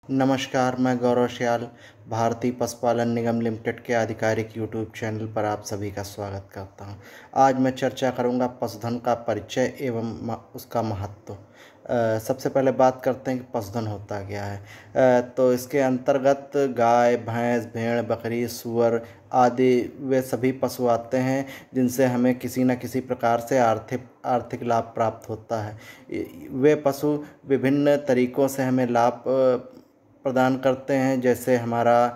नमस्कार, मैं गौरव श्याल भारतीय पशुपालन निगम लिमिटेड के आधिकारिक यूट्यूब चैनल पर आप सभी का स्वागत करता हूं। आज मैं चर्चा करूंगा पशुधन का परिचय एवं उसका महत्व। सबसे पहले बात करते हैं कि पशुधन होता क्या है। तो इसके अंतर्गत गाय, भैंस, भेड़, बकरी, सूअर आदि वे सभी पशु आते हैं जिनसे हमें किसी न किसी प्रकार से आर्थिक लाभ प्राप्त होता है। वे पशु विभिन्न तरीक़ों से हमें लाभ प्रदान करते हैं, जैसे हमारा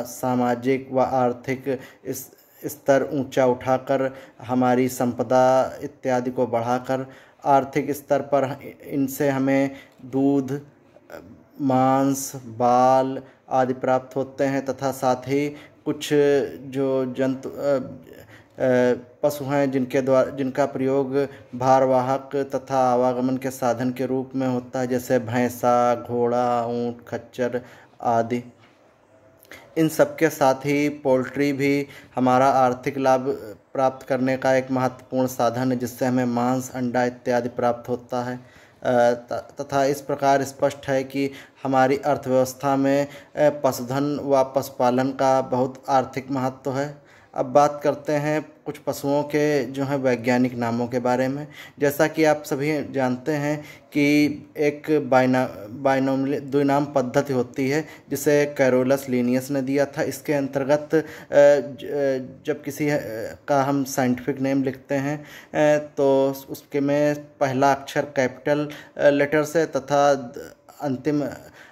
सामाजिक व आर्थिक इस स्तर ऊंचा उठाकर, हमारी संपदा इत्यादि को बढ़ाकर, आर्थिक स्तर पर इनसे हमें दूध, मांस, बाल आदि प्राप्त होते हैं तथा साथ ही कुछ जो जंतु पशु हैं जिनका प्रयोग भारवाहक तथा आवागमन के साधन के रूप में होता है, जैसे भैंसा, घोड़ा, ऊंट, खच्चर आदि। इन सबके साथ ही पोल्ट्री भी हमारा आर्थिक लाभ प्राप्त करने का एक महत्वपूर्ण साधन है, जिससे हमें मांस, अंडा इत्यादि प्राप्त होता है। तथा इस प्रकार स्पष्ट है कि हमारी अर्थव्यवस्था में पशुधन व पशुपालन का बहुत आर्थिक महत्व है। अब बात करते हैं कुछ पशुओं के जो हैं वैज्ञानिक नामों के बारे में। जैसा कि आप सभी जानते हैं कि एक बाइनोमियल द्विनाम पद्धति होती है जिसे कैरोलस लिनियस ने दिया था। इसके अंतर्गत जब किसी का हम साइंटिफिक नेम लिखते हैं तो उसके में पहला अक्षर कैपिटल लेटर से तथा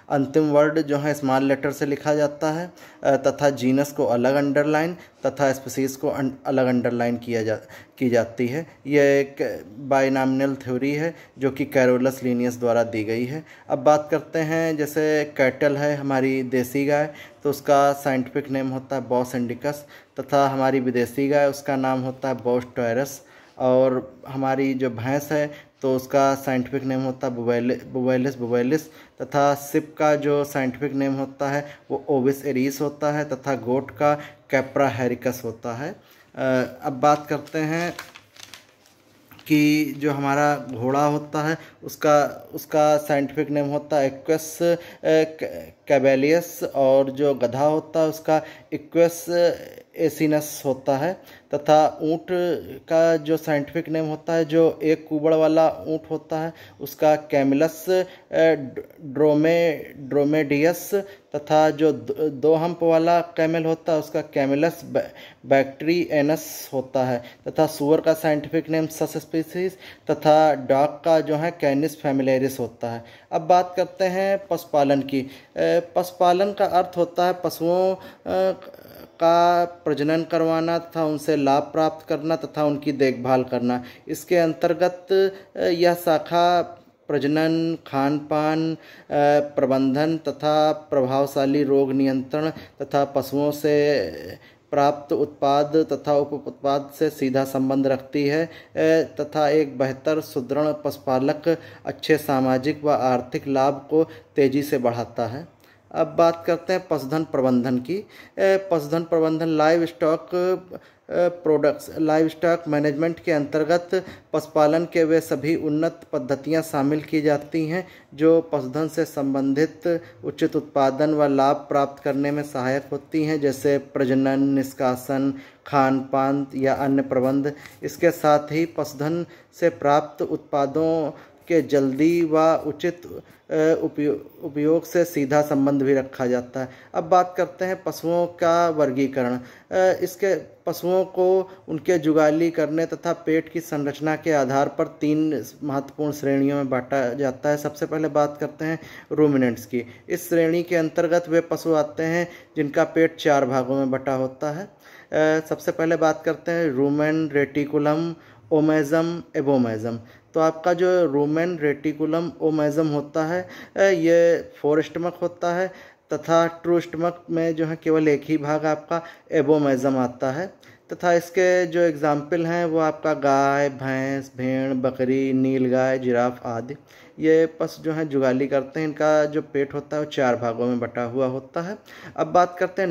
अंतिम वर्ड जो है स्मॉल लेटर से लिखा जाता है, तथा जीनस को अलग अंडरलाइन तथा स्पीसीज को अलग अंडरलाइन की जाती है। यह एक बाइनॉमिनल थ्योरी है जो कि कैरोलस लिनियस द्वारा दी गई है। अब बात करते हैं, जैसे कैटल है हमारी देसी गाय, तो उसका साइंटिफिक नेम होता है बॉस इंडिकस, तथा हमारी विदेशी गाय उसका नाम होता है बॉस टॉयरस। और हमारी जो भैंस है तो उसका साइंटिफिक नेम होता है बुवेलिस बुवेलिस, तथा सिप का जो साइंटिफिक नेम होता है वो ओविस एरिस होता है, तथा गोट का कैप्रा हेरिकस होता है। अब बात करते हैं कि जो हमारा घोड़ा होता है उसका साइंटिफिक नेम होता है एक्वस कैबेलियस, और जो गधा होता है उसका इक्वस एसिनस होता है, तथा ऊँट का जो साइंटिफिक नेम होता है, जो एक कुबड़ वाला ऊँट होता है उसका कैमिलस ड्रोमेडियस, तथा जो दो हम्प वाला कैमल होता है उसका कैमिलस बैक्ट्रियनस होता है, तथा सूअर का साइंटिफिक नेम सस स्पीसीज, तथा डॉग का जो है कैनिस फैमिलियरिस होता है। अब बात करते हैं पशुपालन की। पशुपालन का अर्थ होता है पशुओं का प्रजनन करवाना तथा उनसे लाभ प्राप्त करना तथा उनकी देखभाल करना। इसके अंतर्गत यह शाखा प्रजनन, खान पान, प्रबंधन तथा प्रभावशाली रोग नियंत्रण तथा पशुओं से प्राप्त उत्पाद तथा उप उत्पाद से सीधा संबंध रखती है, तथा एक बेहतर सुदृढ़ पशुपालक अच्छे सामाजिक व आर्थिक लाभ को तेजी से बढ़ाता है। अब बात करते हैं पशुधन प्रबंधन की। पशुधन प्रबंधन लाइव स्टॉक मैनेजमेंट के अंतर्गत पशुपालन के वे सभी उन्नत पद्धतियां शामिल की जाती हैं जो पशुधन से संबंधित उचित उत्पादन व लाभ प्राप्त करने में सहायक होती हैं, जैसे प्रजनन, निष्कासन, खान पान या अन्य प्रबंध। इसके साथ ही पशुधन से प्राप्त उत्पादों के जल्दी व उचित उपयोग से सीधा संबंध भी रखा जाता है। अब बात करते हैं पशुओं का वर्गीकरण। इसके पशुओं को उनके जुगाली करने तथा पेट की संरचना के आधार पर 3 महत्वपूर्ण श्रेणियों में बांटा जाता है। सबसे पहले बात करते हैं रूमिनेंट्स की। इस श्रेणी के अंतर्गत वे पशु आते हैं जिनका पेट 4 भागों में बटा होता है। सबसे पहले बात करते हैं रूमेन, रेटिकुलम, ओमेजम, एबोमेजम। तो आपका जो रूमेन, रेटिकुलम, ओमेजम होता है ये 4 स्टमक होता है, तथा ट्रू स्टमक में जो है केवल एक ही भाग आपका एबोमेजम आता है। तथा इसके जो एग्जाम्पल हैं वो आपका गाय, भैंस, भेड़, बकरी, नीलगाय, जिराफ आदि। ये पशु जो हैं जुगाली करते हैं। इनका जो पेट होता है वो 4 भागों में बटा हुआ होता है। अब बात करते हैं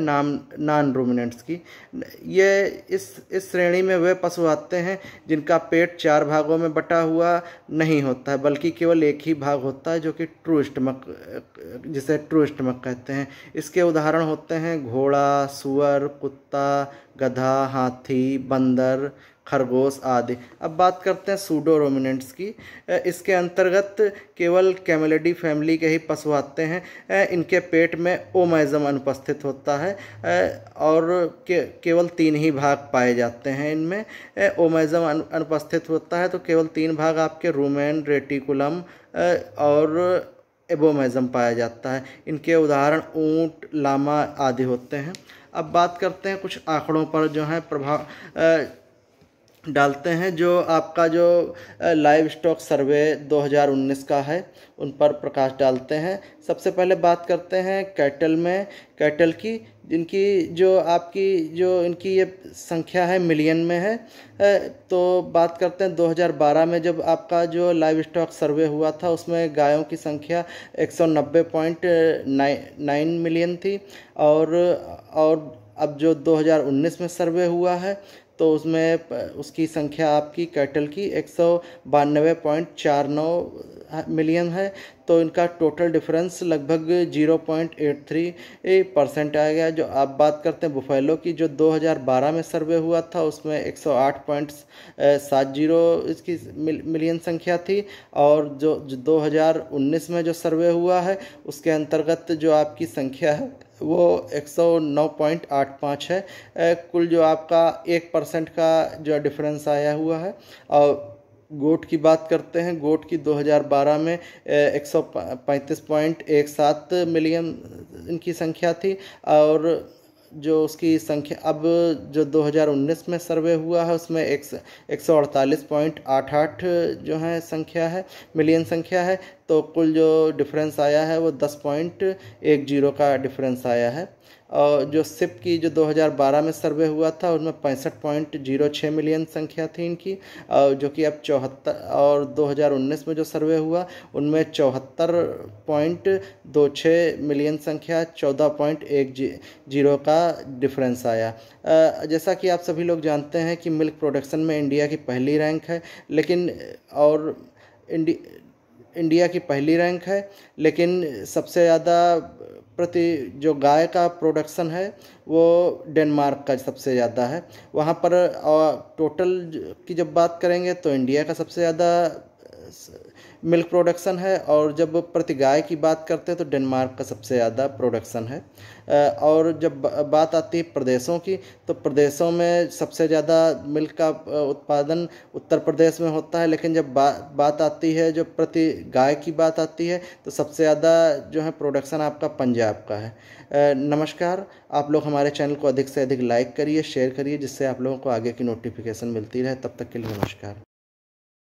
नॉन रूमिनेंट्स की। ये इस श्रेणी में वे पशु आते हैं जिनका पेट 4 भागों में बटा हुआ नहीं होता है, बल्कि केवल एक ही भाग होता है, जो कि ट्रू स्टमक, जिसे ट्रू स्टमक कहते हैं। इसके उदाहरण होते हैं घोड़ा, सूअर, कुत्ता, गधा, हाथी, बंदर, खरगोश आदि। अब बात करते हैं सूडो रूमिनेंट्स की। इसके अंतर्गत केवल कैमेलिडी फैमिली के ही पशु आते हैं। इनके पेट में ओमैज़म अनुपस्थित होता है और केवल 3 ही भाग पाए जाते हैं इनमें। ओमैज़म अनुपस्थित होता है तो केवल 3 भाग आपके रूमेन, रेटिकुलम और एबोमैज़म पाया जाता है। इनके उदाहरण ऊँट, लामा आदि होते हैं। अब बात करते हैं कुछ आंकड़ों पर जो है प्रभाव डालते हैं, जो आपका जो लाइव स्टॉक सर्वे 2019 का है उन पर प्रकाश डालते हैं। सबसे पहले बात करते हैं कैटल की, जिनकी जो आपकी जो इनकी ये संख्या है मिलियन में है। तो बात करते हैं 2012 में जब आपका जो लाइव स्टॉक सर्वे हुआ था उसमें गायों की संख्या 190.9 मिलियन थी और अब जो 2019 में सर्वे हुआ है तो उसमें उसकी संख्या आपकी कैटल की 192.49 मिलियन है। तो इनका टोटल डिफरेंस लगभग 0.83% आ गया। जो आप बात करते हैं बुफेलो की, जो 2012 में सर्वे हुआ था उसमें 108.70 इसकी मिलियन संख्या थी और जो 2019 में जो सर्वे हुआ है उसके अंतर्गत जो आपकी संख्या है वो 109.85 है। कुल जो आपका 1% का जो डिफरेंस आया हुआ है। और गोट की बात करते हैं, गोट की 2012 में 135.17 मिलियन इनकी संख्या थी और जो उसकी संख्या अब जो 2019 में सर्वे हुआ है उसमें 148.88 जो है संख्या है, मिलियन संख्या है। तो कुल जो डिफरेंस आया है वो 10.10 का डिफरेंस आया है। और जो सिप की जो 2012 में सर्वे हुआ था उनमें 65.06 मिलियन संख्या थी इनकी, जो कि अब 74, और 2019 में जो सर्वे हुआ उनमें 74.26 मिलियन संख्या, 14.10 का डिफरेंस आया। जैसा कि आप सभी लोग जानते हैं कि मिल्क प्रोडक्शन में इंडिया की पहली रैंक है, लेकिन और इंडिया की पहली रैंक है, लेकिन सबसे ज़्यादा जो गाय का प्रोडक्शन है वो डेनमार्क का सबसे ज़्यादा है। वहाँ पर टोटल की जब बात करेंगे तो इंडिया का सबसे ज़्यादा मिल्क प्रोडक्शन है और जब प्रति गाय की बात करते हैं तो डेनमार्क का सबसे ज़्यादा प्रोडक्शन है। और जब बात आती है प्रदेशों की तो प्रदेशों में सबसे ज़्यादा मिल्क का उत्पादन उत्तर प्रदेश में होता है, लेकिन जब बात आती है जो प्रति गाय की बात आती है तो सबसे ज़्यादा जो है प्रोडक्शन आपका पंजाब का है। नमस्कार, आप लोग हमारे चैनल को अधिक से अधिक लाइक करिए, शेयर करिए, जिससे आप लोगों को आगे की नोटिफिकेशन मिलती रहे। तब तक के लिए नमस्कार।